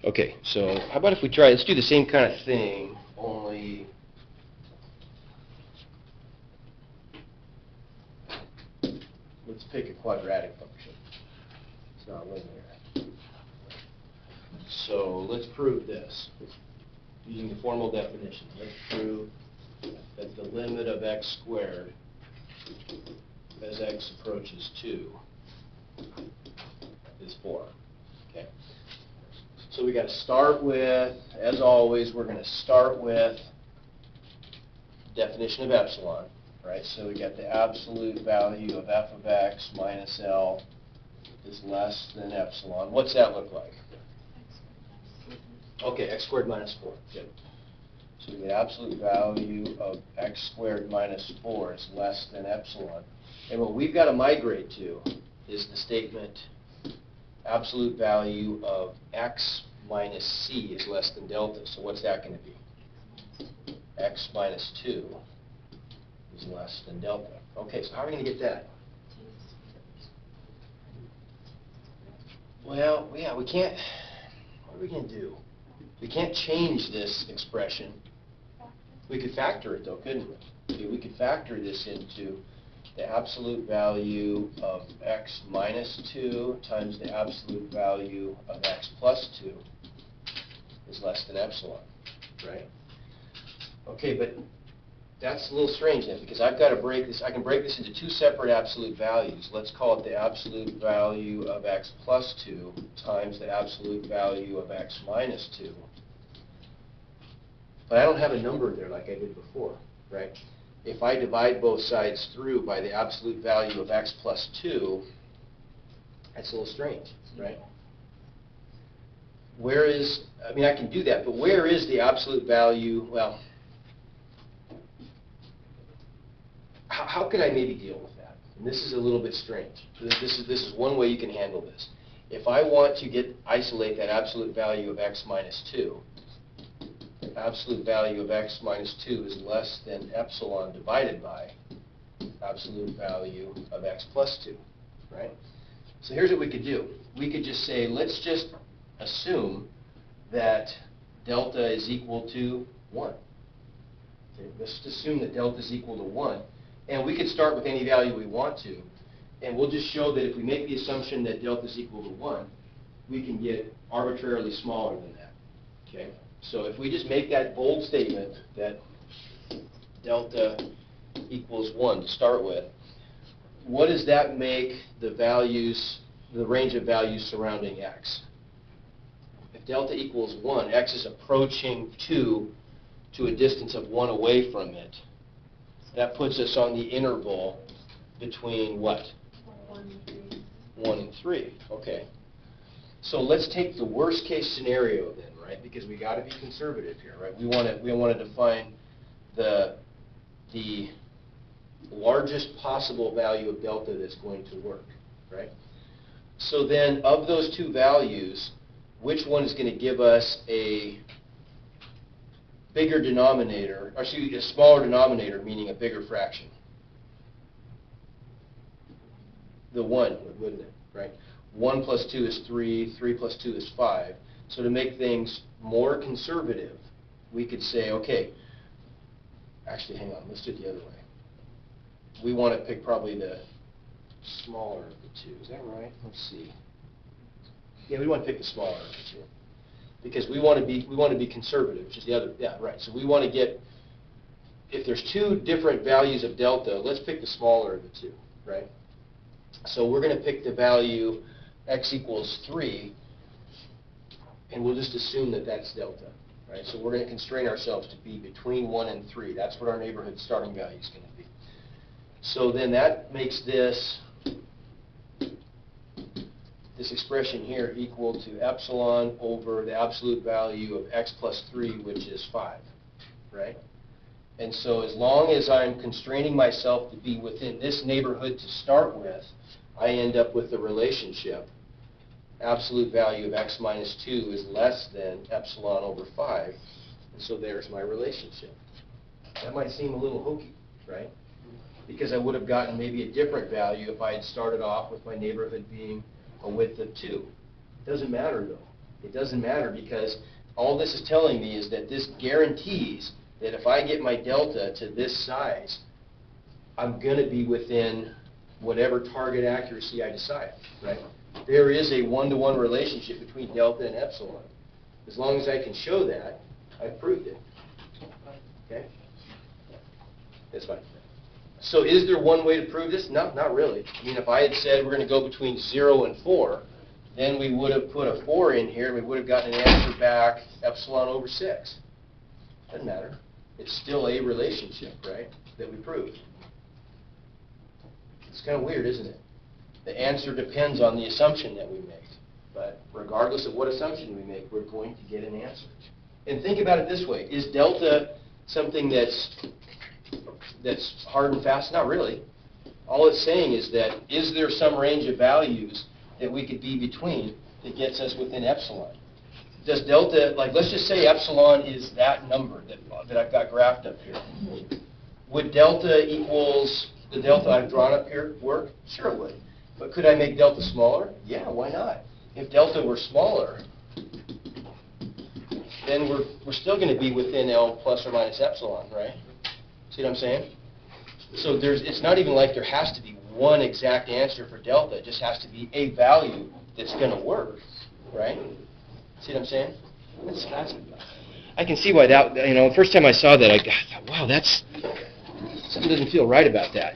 Okay, so how about if we try, let's do the same kind of thing, only let's pick a quadratic function. It's not linear. So let's prove this using the formal definition. Let's prove that the limit of x squared as x approaches 2 is 4. Okay. So we got to start with, as always, we're going to start with definition of epsilon, right? So we got the absolute value of f of x minus L is less than epsilon. What's that look like? Okay, x squared minus 4. Good. So the absolute value of x squared minus 4 is less than epsilon. And what we've got to migrate to is the statement absolute value of x minus c is less than delta. So what's that going to be? X minus 2 is less than delta. Okay, so how are we going to get that? Well, yeah, we can't. What are we going to do? We can't change this expression. We could factor it, though, couldn't we? Okay, we could factor this into the absolute value of x minus 2 times the absolute value of x plus 2 is less than epsilon, right? Okay, but that's a little strange then, because I've got to break this. I can break this into two separate absolute values. Let's call it the absolute value of x plus 2 times the absolute value of x minus 2. But I don't have a number there like I did before, right? If I divide both sides through by the absolute value of x plus 2, that's a little strange, right? Where is, I mean, I can do that, but where is the absolute value? Well, how can I maybe deal with that? And this is a little bit strange. This is one way you can handle this. If I want to isolate that absolute value of x minus 2, the absolute value of x minus 2 is less than epsilon divided by absolute value of x plus 2, right? So here's what we could do. We could just say, let's just assume that delta is equal to 1. Okay, let's just assume that delta is equal to 1. And we could start with any value we want to. And we'll just show that if we make the assumption that delta is equal to 1, we can get arbitrarily smaller than that. Okay? So if we just make that bold statement that delta equals 1 to start with, what does that make the values, the range of values surrounding x? If delta equals 1, x is approaching 2 to a distance of 1 away from it. That puts us on the interval between what? 1 and 3. Okay. So let's take the worst case scenario then, right? Because we got to be conservative here, right? We want to define the largest possible value of delta that's going to work, right? So then, of those two values, which one is going to give us a bigger denominator, or excuse me, a smaller denominator, meaning a bigger fraction? The 1, wouldn't it, right? 1 plus 2 is 3, 3 plus 2 is 5. So to make things more conservative, we could say, okay, actually, hang on, let's do it the other way. We want to pick probably the smaller of the two. Is that right? Let's see. Yeah, we want to pick the smaller of the two, because we want to be conservative, which is the other. Yeah, right. So we want to get, if there's two different values of delta, let's pick the smaller of the two, right? So we're going to pick the value x equals 3, and we'll just assume that that's delta, right? So we're going to constrain ourselves to be between 1 and 3. That's what our neighborhood starting value is going to be. So then that makes this expression here equal to epsilon over the absolute value of x plus 3, which is 5, right? And so as long as I'm constraining myself to be within this neighborhood to start with, I end up with the relationship absolute value of x minus 2 is less than epsilon over 5. And so there's my relationship. That might seem a little hokey, right? Because I would have gotten maybe a different value if I had started off with my neighborhood being a width of 2. Doesn't matter, though. It doesn't matter, because all this is telling me is that this guarantees that if I get my delta to this size, I'm going to be within whatever target accuracy I decide, right? There is a one-to-one relationship between delta and epsilon. As long as I can show that, I've proved it. Okay? That's fine. So is there one way to prove this? No, not really. I mean, if I had said we're going to go between 0 and 4, then we would have put a 4 in here, and we would have gotten an answer back, epsilon over 6. Doesn't matter. It's still a relationship, right, that we proved. It's kind of weird, isn't it? The answer depends on the assumption that we make. But regardless of what assumption we make, we're going to get an answer. And think about it this way. Is delta something that's hard and fast? Not really. All it's saying is that, is there some range of values that we could be between that gets us within epsilon? Does delta, like, let's just say epsilon is that number that I've got graphed up here. Would delta equals the delta I've drawn up here work? Sure it would. But could I make delta smaller? Yeah, why not? If delta were smaller, then we're still going to be within L plus or minus epsilon, right? See what I'm saying? So it's not even like there has to be one exact answer for delta. It just has to be a value that's going to work, right? See what I'm saying? I can see why that, the first time I saw that, I thought, wow, something doesn't feel right about that,